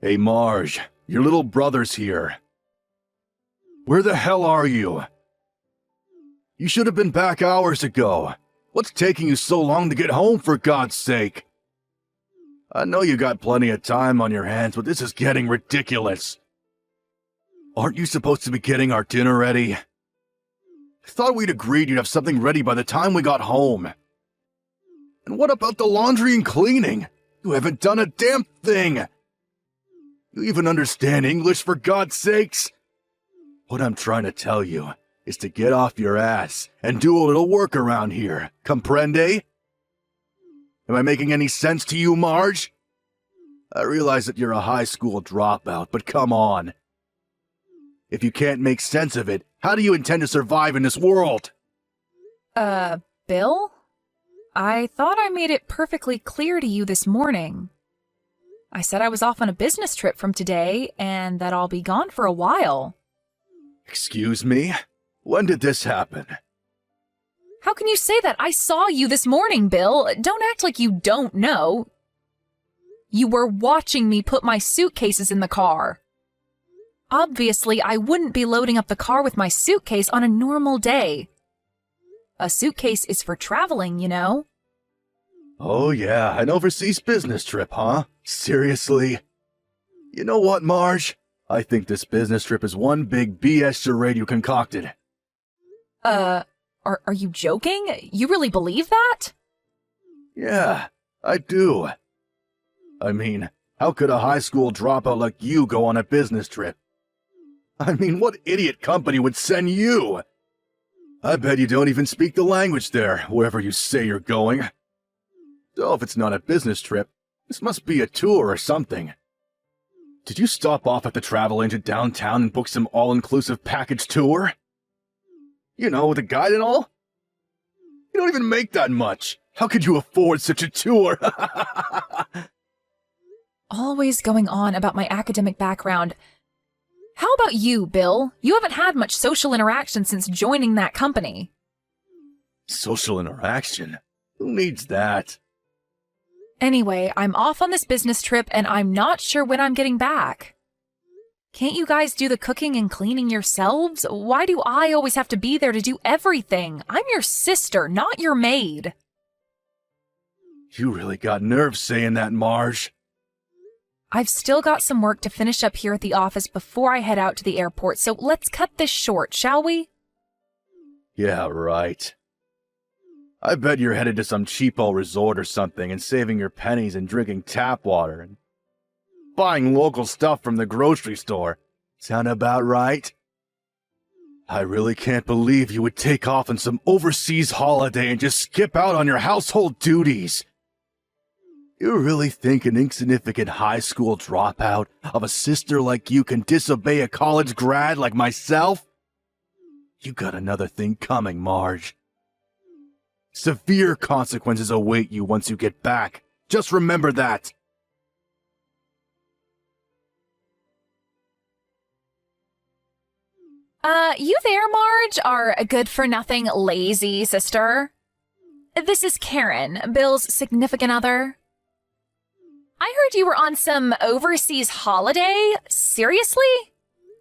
Hey Marge, your little brother's here. Where the hell are you? You should have been back hours ago. What's taking you so long to get home, for God's sake? I know you got plenty of time on your hands, but this is getting ridiculous. Aren't you supposed to be getting our dinner ready? Thought we'd agreed you'd have something ready by the time we got home. And what about the laundry and cleaning? You haven't done a damn thing. You even understand English, for God's sakes? What I'm trying to tell you is to get off your ass and do a little work around here. Comprende? Am I making any sense to you, Marge? I realize that you're a high school dropout, but come on. If you can't make sense of it, how do you intend to survive in this world? Bill? I thought I made it perfectly clear to you this morning. I said I was off on a business trip from today, and that I'll be gone for a while. Excuse me? When did this happen? How can you say that? I saw you this morning, Bill. Don't act like you don't know. You were watching me put my suitcases in the car. Obviously, I wouldn't be loading up the car with my suitcase on a normal day. A suitcase is for traveling, you know. Oh yeah, an overseas business trip, huh? Seriously? You know what, Marge? I think this business trip is one big BS charade you concocted. Are you joking? You really believe that? Yeah, I do. I mean, how could a high school dropout like you go on a business trip? I mean, what idiot company would send you? I bet you don't even speak the language there, wherever you say you're going. So if it's not a business trip, this must be a tour or something. Did you stop off at the travel agent downtown and book some all-inclusive package tour? You know, with a guide and all? You don't even make that much. How could you afford such a tour? Always going on about my academic background. How about you, Bill? You haven't had much social interaction since joining that company. Social interaction? Who needs that? Anyway, I'm off on this business trip and I'm not sure when I'm getting back. Can't you guys do the cooking and cleaning yourselves? Why do I always have to be there to do everything? I'm your sister, not your maid. You really got nerve saying that, Marge. I've still got some work to finish up here at the office before I head out to the airport, so let's cut this short, shall we? Yeah, right. I bet you're headed to some cheapo resort or something and saving your pennies and drinking tap water and buying local stuff from the grocery store. Sound about right? I really can't believe you would take off on some overseas holiday and just skip out on your household duties. You really think an insignificant high school dropout of a sister like you can disobey a college grad like myself? You got another thing coming, Marge. Severe consequences await you once you get back. Just remember that. You there, Marge, our good-for-nothing lazy sister? This is Karen, Bill's significant other. I heard you were on some overseas holiday. Seriously?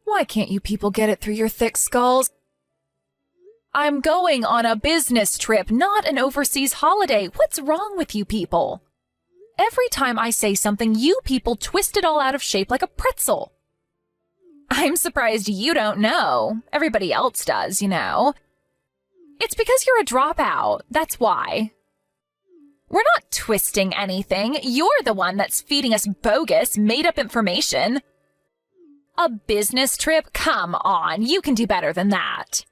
Why can't you people get it through your thick skulls? I'm going on a business trip, not an overseas holiday. What's wrong with you people? Every time I say something, you people twist it all out of shape like a pretzel. I'm surprised you don't know. Everybody else does, you know. It's because you're a dropout. That's why. We're not twisting anything. You're the one that's feeding us bogus, made-up information. A business trip? Come on, you can do better than that.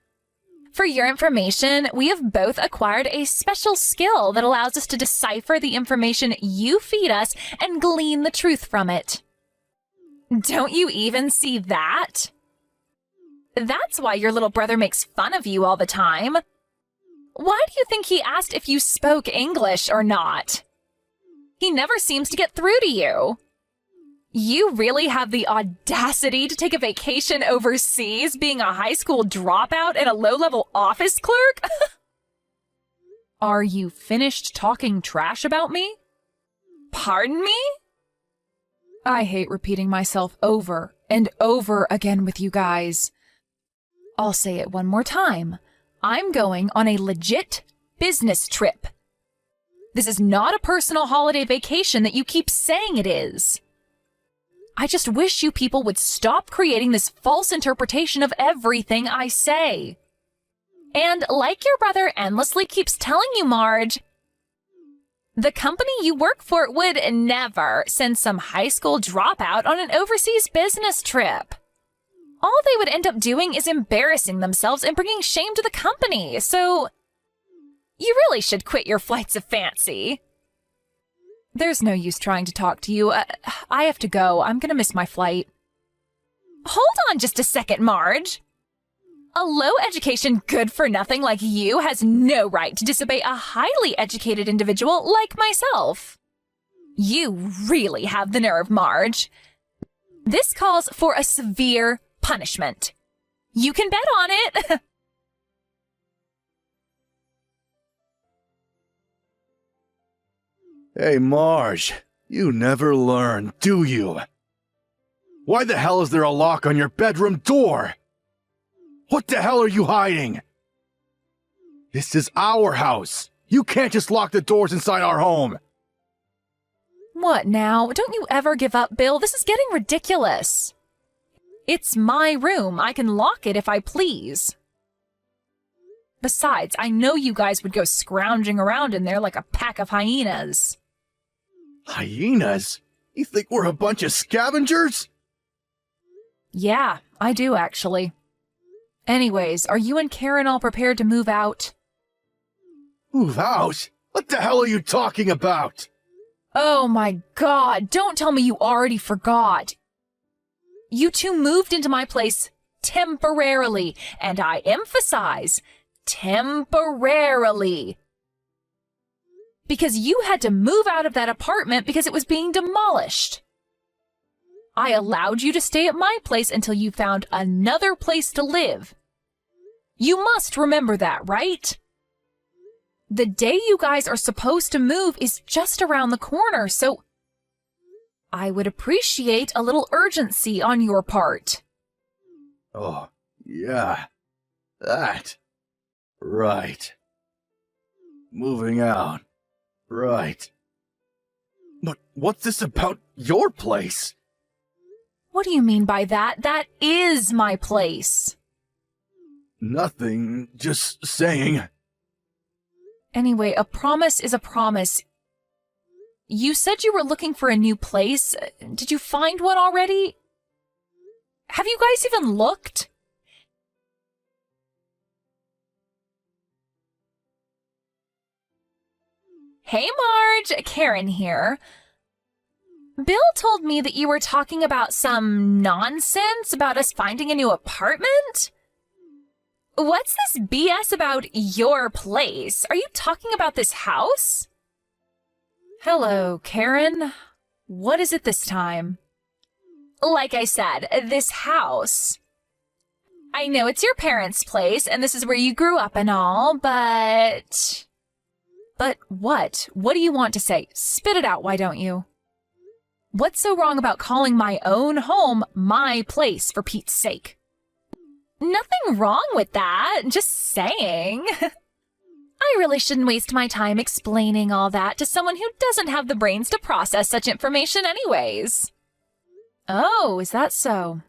For your information, we have both acquired a special skill that allows us to decipher the information you feed us and glean the truth from it. Don't you even see that? That's why your little brother makes fun of you all the time. Why do you think he asked if you spoke English or not? He never seems to get through to you. You really have the audacity to take a vacation overseas being a high school dropout and a low-level office clerk? Are you finished talking trash about me? Pardon me? I hate repeating myself over and over again with you guys. I'll say it one more time. I'm going on a legit business trip. This is not a personal holiday vacation that you keep saying it is. I just wish you people would stop creating this false interpretation of everything I say. And like your brother endlessly keeps telling you, Marge, the company you work for would never send some high school dropout on an overseas business trip. All they would end up doing is embarrassing themselves and bringing shame to the company, so you really should quit your flights of fancy. There's no use trying to talk to you. I have to go. I'm gonna miss my flight. Hold on just a second, Marge. A low-education good-for-nothing like you has no right to disobey a highly educated individual like myself. You really have the nerve, Marge. This calls for a severe punishment. You can bet on it. Hey, Marge, you never learn, do you? Why the hell is there a lock on your bedroom door? What the hell are you hiding? This is our house. You can't just lock the doors inside our home. What now? Don't you ever give up, Bill. This is getting ridiculous. It's my room. I can lock it if I please. Besides, I know you guys would go scrounging around in there like a pack of hyenas. Hyenas? You think we're a bunch of scavengers? Yeah, I do actually. Anyways, are you and Karen all prepared to move out? Move out? What the hell are you talking about? Oh my God, don't tell me you already forgot. You two moved into my place temporarily, and I emphasize, temporarily. Because you had to move out of that apartment because it was being demolished. I allowed you to stay at my place until you found another place to live. You must remember that, right? The day you guys are supposed to move is just around the corner, so I would appreciate a little urgency on your part. Oh, yeah. That. Right. Moving out. Right. But what's this about your place? What do you mean by that? That is my place. Nothing, just saying. Anyway, a promise is a promise. You said you were looking for a new place. Did you find one already? Have you guys even looked? Hey, Marge, Karen here. Bill told me that you were talking about some nonsense about us finding a new apartment? What's this BS about your place? Are you talking about this house? Hello, Karen. What is it this time? Like I said, this house. I know it's your parents' place, and this is where you grew up and all, but... But what? What do you want to say? Spit it out, why don't you? What's so wrong about calling my own home my place, for Pete's sake? Nothing wrong with that, just saying. I really shouldn't waste my time explaining all that to someone who doesn't have the brains to process such information anyways. Oh, is that so?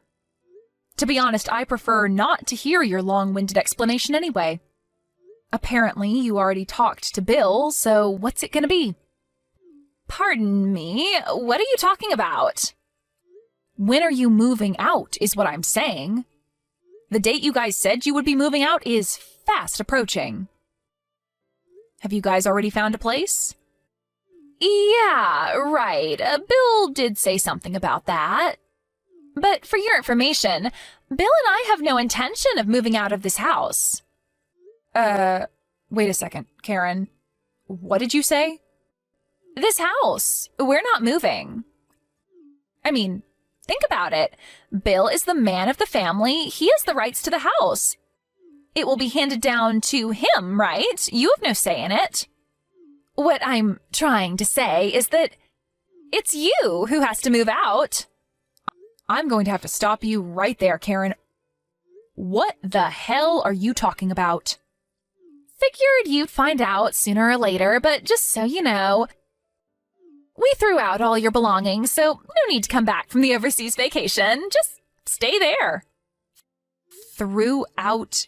To be honest, I prefer not to hear your long-winded explanation anyway. Apparently, you already talked to Bill, so what's it gonna be? Pardon me, what are you talking about? When are you moving out, is what I'm saying. The date you guys said you would be moving out is fast approaching. Have you guys already found a place? Yeah, right. Bill did say something about that. But for your information, Bill and I have no intention of moving out of this house. Wait a second, Karen. What did you say? This house. We're not moving. I mean, think about it. Bill is the man of the family. He has the rights to the house. It will be handed down to him, right? You have no say in it. What I'm trying to say is that It's you who has to move out. I'm going to have to stop you right there, Karen. What the hell are you talking about? Figured you'd find out sooner or later, but just so you know, we threw out all your belongings, so no need to come back from the overseas vacation. Just stay there. Threw out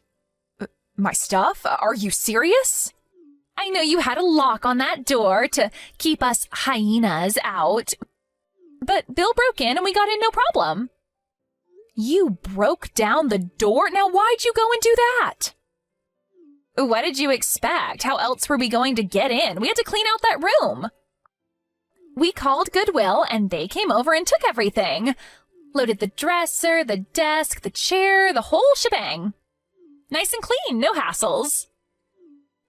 my stuff? Are you serious? I know you had a lock on that door to keep us hyenas out, but Bill broke in and we got in no problem. You broke down the door? Now why'd you go and do that? What did you expect? How else were we going to get in? We had to clean out that room. We called Goodwill and they came over and took everything. Loaded the dresser, the desk, the chair, the whole shebang. Nice and clean, no hassles.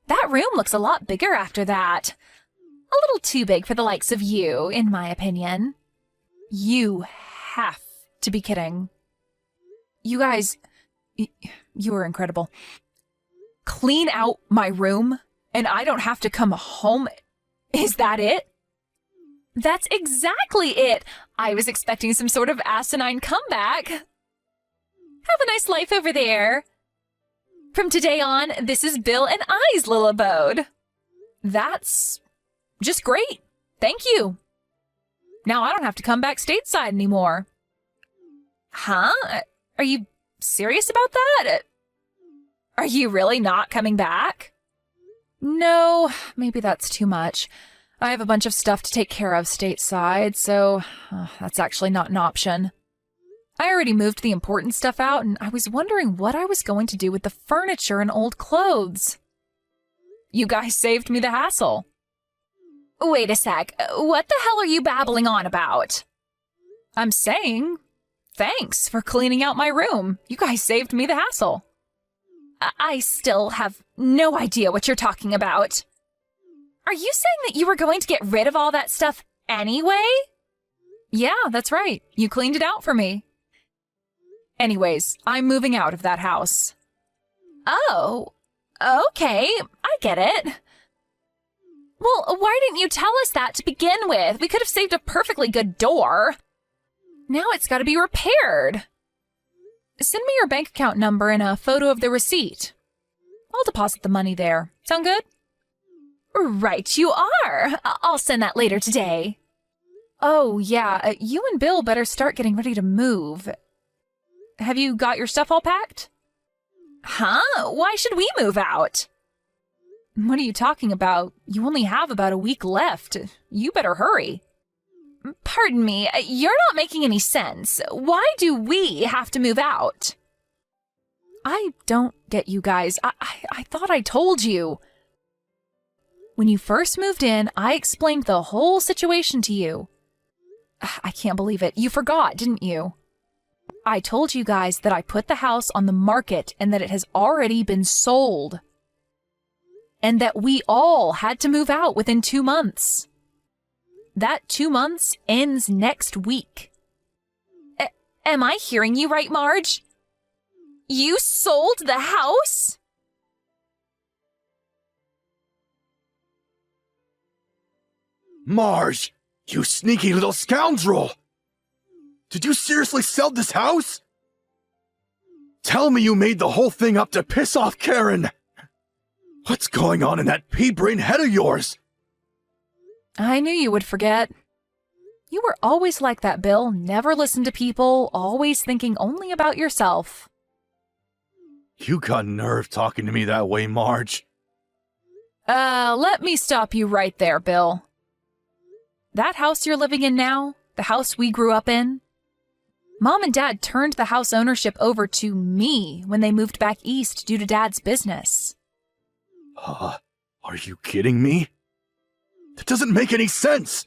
That room looks a lot bigger after that. A little too big for the likes of you, in my opinion. You have to be kidding. You guys, you are incredible. Clean out my room and I don't have to come home. Is that it? That's exactly it. I was expecting some sort of asinine comeback. Have a nice life over there. From today on, this is Bill and I's little abode. That's just great. Thank you. Now I don't have to come back stateside anymore. Huh? Are you serious about that? Are you really not coming back? No, maybe that's too much. I have a bunch of stuff to take care of stateside, so that's actually not an option. I already moved the important stuff out, and I was wondering what I was going to do with the furniture and old clothes. You guys saved me the hassle. Wait a sec. What the hell are you babbling on about? I'm saying, thanks for cleaning out my room. You guys saved me the hassle. I still have no idea what you're talking about. Are you saying that you were going to get rid of all that stuff anyway? Yeah, that's right. You cleaned it out for me. Anyways, I'm moving out of that house. Oh, okay. I get it. Well, why didn't you tell us that to begin with? We could have saved a perfectly good door. Now it's got to be repaired. Send me your bank account number and a photo of the receipt. I'll deposit the money there. Sound good? Right, you are. I'll send that later today. Oh, yeah, you and Bill better start getting ready to move. Have you got your stuff all packed? Huh? Why should we move out? What are you talking about? You only have about a week left. You better hurry. Pardon me, you're not making any sense. Why do we have to move out? I don't get you guys. I thought I told you. When you first moved in, I explained the whole situation to you. I can't believe it. You forgot, didn't you? I told you guys that I put the house on the market and that it has already been sold. And that we all had to move out within 2 months. That 2 months ends next week. Am I hearing you right, Marge? You sold the house? Marge, you sneaky little scoundrel! Did you seriously sell this house? Tell me you made the whole thing up to piss off Karen! What's going on in that pea-brain head of yours? I knew you would forget. You were always like that, Bill. Never listen to people, always thinking only about yourself. You got nerve talking to me that way, Marge. Let me stop you right there, Bill. That house you're living in now, the house we grew up in, Mom and Dad turned the house ownership over to me when they moved back east due to Dad's business. Are you kidding me? That doesn't make any sense!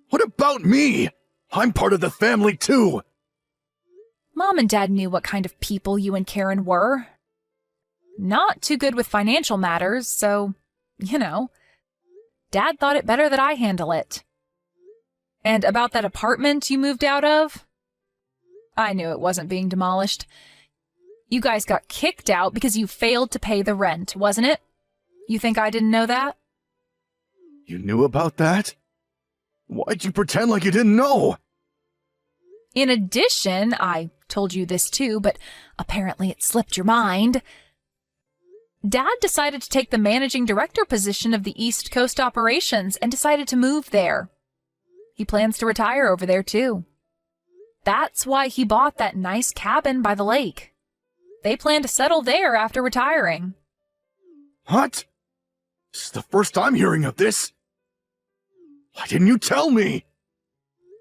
What about me? I'm part of the family too! Mom and Dad knew what kind of people you and Karen were. Not too good with financial matters, so, Dad thought it better that I handle it. And about that apartment you moved out of? I knew it wasn't being demolished. You guys got kicked out because you failed to pay the rent, wasn't it? You think I didn't know that? You knew about that? Why'd you pretend like you didn't know? In addition, I told you this too, but apparently it slipped your mind. Dad decided to take the managing director position of the East Coast operations and decided to move there. He plans to retire over there too. That's why he bought that nice cabin by the lake. They plan to settle there after retiring. What? This is the first I'm hearing of this. Why didn't you tell me?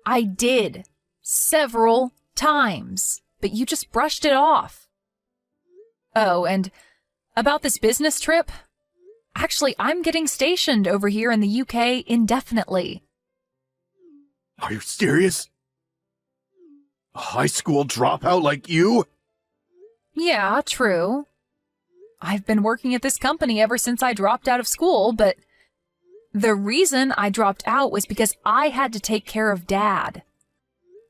I did. Several times. But you just brushed it off. Oh, and about this business trip? Actually, I'm getting stationed over here in the UK indefinitely. Are you serious? A high school dropout like you? Yeah, true. I've been working at this company ever since I dropped out of school, but the reason I dropped out was because I had to take care of Dad.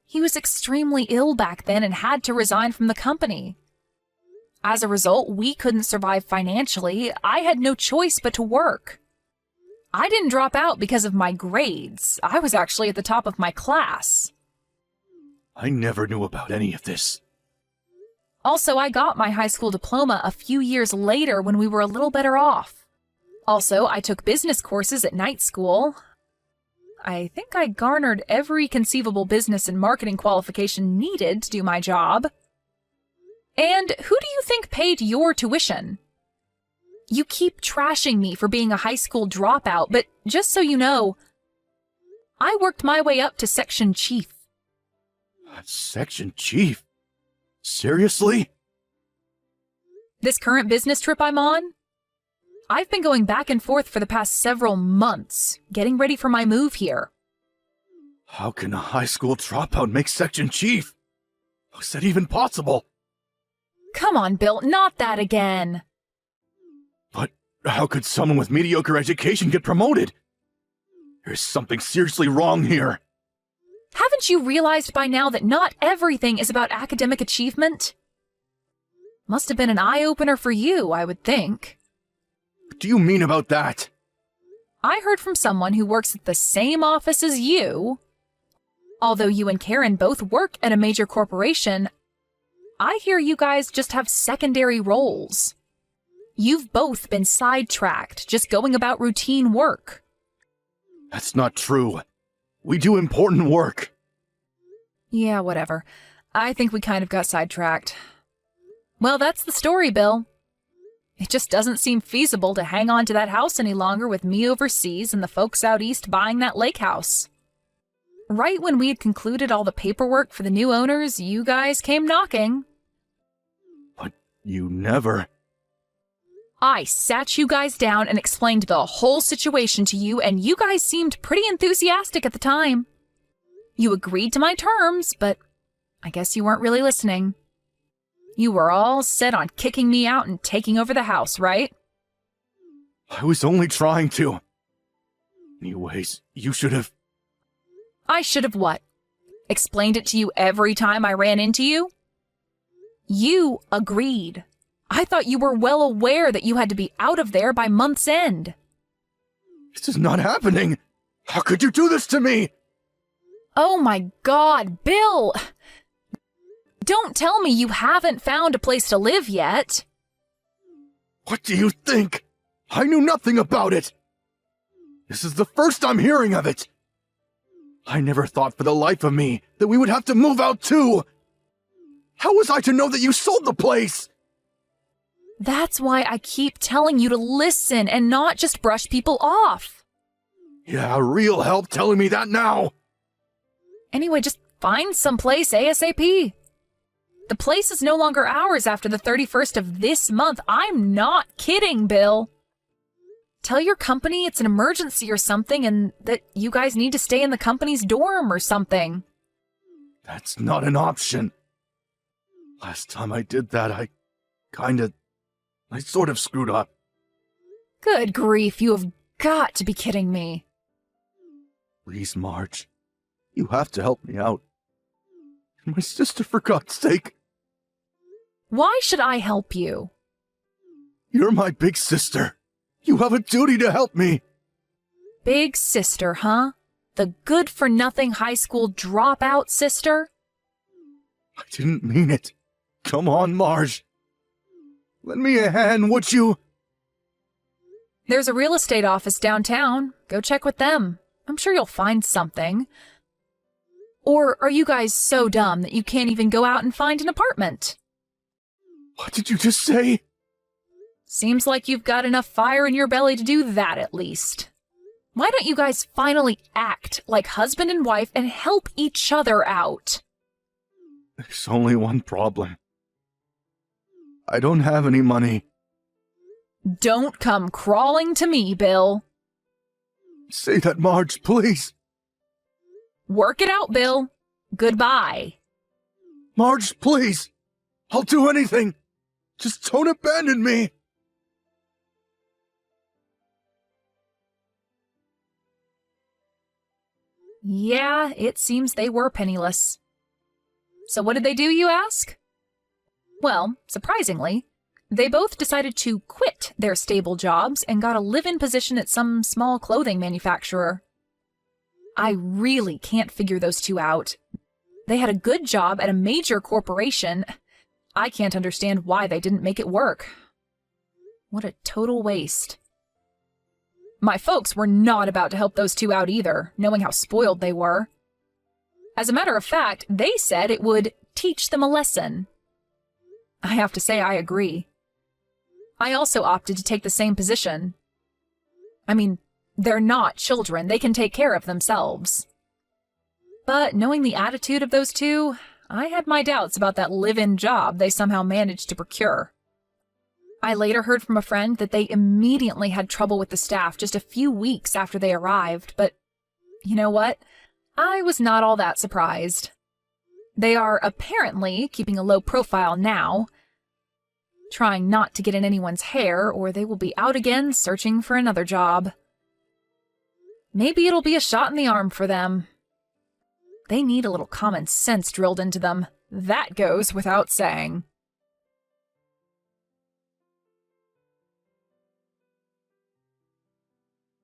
He was extremely ill back then and had to resign from the company. As a result, we couldn't survive financially. I had no choice but to work. I didn't drop out because of my grades. I was actually at the top of my class. I never knew about any of this. Also, I got my high school diploma a few years later when we were a little better off. Also, I took business courses at night school. I think I garnered every conceivable business and marketing qualification needed to do my job. And who do you think paid your tuition? You keep trashing me for being a high school dropout, but just so you know, I worked my way up to section chief. Section chief? Seriously? This current business trip I'm on? I've been going back and forth for the past several months, getting ready for my move here. How can a high school dropout make section chief? How's that even possible? Come on, Bill, not that again. But how could someone with mediocre education get promoted? There's something seriously wrong here. Haven't you realized by now that not everything is about academic achievement? Must have been an eye-opener for you, I would think. What do you mean about that? I heard from someone who works at the same office as you. Although you and Karen both work at a major corporation, I hear you guys just have secondary roles. You've both been sidetracked, just going about routine work. That's not true. We do important work. Yeah, whatever. I think we kind of got sidetracked. Well, that's the story, Bill. It just doesn't seem feasible to hang on to that house any longer with me overseas and the folks out east buying that lake house. Right when we had concluded all the paperwork for the new owners, you guys came knocking. But you never... I sat you guys down and explained the whole situation to you, and you guys seemed pretty enthusiastic at the time. You agreed to my terms, but I guess you weren't really listening. You were all set on kicking me out and taking over the house, right? I was only trying to. Anyways, you should have... I should have what? Explained it to you every time I ran into you? You agreed. I thought you were well aware that you had to be out of there by month's end. This is not happening. How could you do this to me? Oh my God, Bill! Don't tell me you haven't found a place to live yet. What do you think? I knew nothing about it. This is the first I'm hearing of it. I never thought for the life of me that we would have to move out too. How was I to know that you sold the place? That's why I keep telling you to listen and not just brush people off. Yeah, real help telling me that now. Anyway, just find someplace ASAP. The place is no longer ours after the 31st of this month. I'm not kidding, Bill. Tell your company it's an emergency or something and that you guys need to stay in the company's dorm or something. That's not an option. Last time I did that, I sort of screwed up. Good grief, you have got to be kidding me. Please, Marge. You have to help me out. And my sister, for God's sake. Why should I help you? You're my big sister. You have a duty to help me. Big sister, huh? The good-for-nothing high school dropout sister? I didn't mean it. Come on, Marge. Lend me a hand, would you? There's a real estate office downtown. Go check with them. I'm sure you'll find something. Or are you guys so dumb that you can't even go out and find an apartment? What did you just say? Seems like you've got enough fire in your belly to do that at least. Why don't you guys finally act like husband and wife and help each other out? There's only one problem. I don't have any money. Don't come crawling to me, Bill. Say that, Marge, please. Work it out, Bill. Goodbye. Marge, please. I'll do anything. Just don't abandon me. Yeah, it seems they were penniless. So what did they do, you ask? Well, surprisingly, they both decided to quit their stable jobs and got a live-in position at some small clothing manufacturer. I really can't figure those two out. They had a good job at a major corporation. I can't understand why they didn't make it work. What a total waste. My folks were not about to help those two out either, knowing how spoiled they were. As a matter of fact, they said it would teach them a lesson. I have to say I agree. I also opted to take the same position. I mean, they're not children. They can take care of themselves. But knowing the attitude of those two, I had my doubts about that live-in job they somehow managed to procure. I later heard from a friend that they immediately had trouble with the staff just a few weeks after they arrived, but you know what? I was not all that surprised. They are apparently keeping a low profile now, trying not to get in anyone's hair, or they will be out again searching for another job. Maybe it'll be a shot in the arm for them. They need a little common sense drilled into them. That goes without saying.